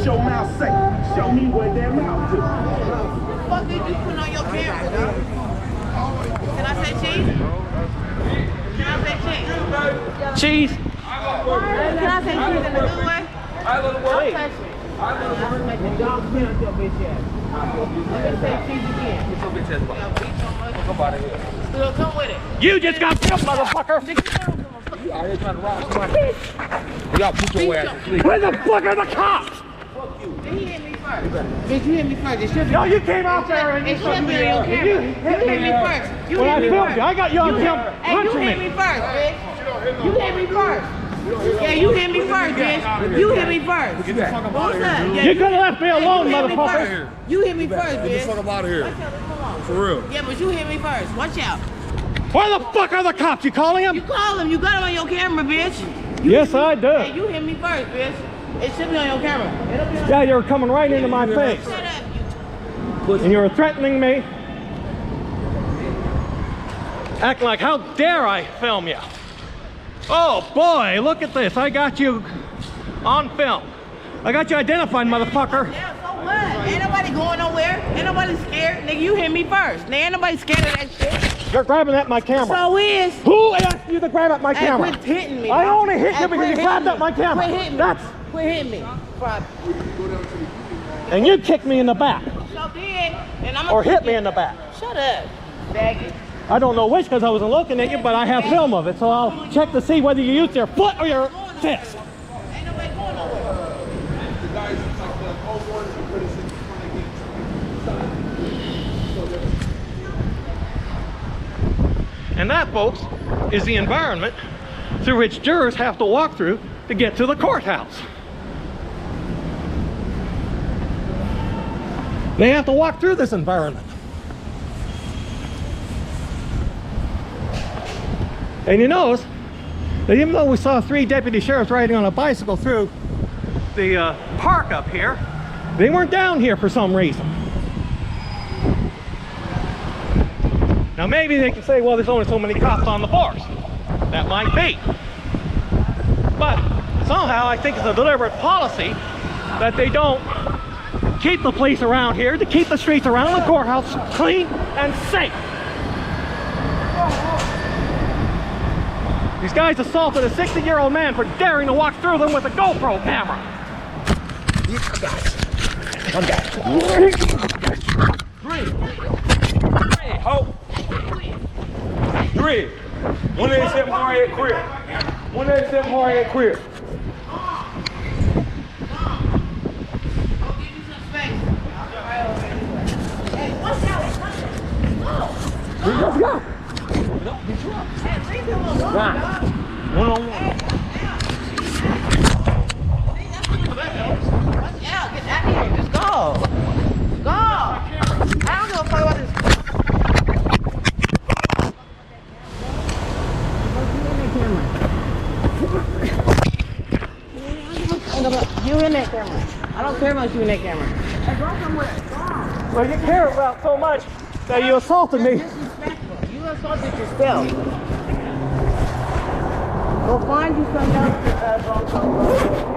What your mouth say? Show me what that mouth do. What the fuck did you put on your camera? Can I say cheese? Can I say cheese? Cheese? Can I say cheese in a good way? Don't touch me. I'm make the dog spin on your bitch ass. Let me say cheese again. Get your bitch ass back. Come out of here. Still come with it. You just got killed, motherfucker! You out here trying to rob somebody. You gotta put your ass to sleep. Where the fuck are the cops? Fuck you. Did he hit me first? Bitch, you hit me first. It should be. No, you came out there and it should be on your camera. You hit me first. You when hit I me filmed first. you, I got you on film Hey, you punching hit me me. first, bitch. You hit me first. Yeah, you hit me first, bitch. You hit me first. Get the fuck up out of here, dude. You could have left me alone, motherfucker. You hit me first, bitch. Get the fuck up out of here. For real. Yeah, but you hit me first. Watch out. Where the fuck are the cops? You calling You them? call him. You got him on your camera, bitch. Yes, I do. Hey, you hit me first, bitch. It should be on your camera. It'll be on Yeah, you're coming right into my face. Shut up, you. And you're threatening me. Acting like, how dare I film you? Oh boy, look at this. I got you on film. I got you identified, motherfucker. Yeah, so what? Ain't nobody going nowhere. Ain't nobody scared. Nigga, you hit me first. Nigga, ain't nobody scared of that shit. You're grabbing at my camera. So is. Who asked you to grab at my camera? Quit hitting me. I only hit you because quit you hitting grabbed me. at my camera. Quit hitting me. That's. Quit hitting me. And you kicked me in the back. So did. And I'm Or hit me in the back. Shut up, baggy. I don't know which because I wasn't looking at you, but I have film of it, so I'll check to see whether you used your foot or your fist. Ain't nobody going nowhere. And that, folks, is the environment through which jurors have to walk through to get to the courthouse. They have to walk through this environment. And you notice that even though we saw 3 deputy sheriffs riding on a bicycle through the park up here, they weren't down here for some reason. Now maybe they can say, well, there's only so many cops on the force. That might be. But somehow I think it's a deliberate policy that they don't keep the police around here, to keep the streets around the courthouse clean and safe. These guys assaulted a 60-year-old man for daring to walk through them with a GoPro camera. I got you. Three. Hope. 3. 187 hard head crib. 187 hard head crib. Let's go. Right. 1-on-1. Watch out. Get out of here. Just go. Go. I don't give a fuck about this. You in that camera. I don't care about you in that camera. Hey, go somewhere. Well, you care about so much that you assaulted me. Disrespectful. You assaulted yourself. Go find you something else.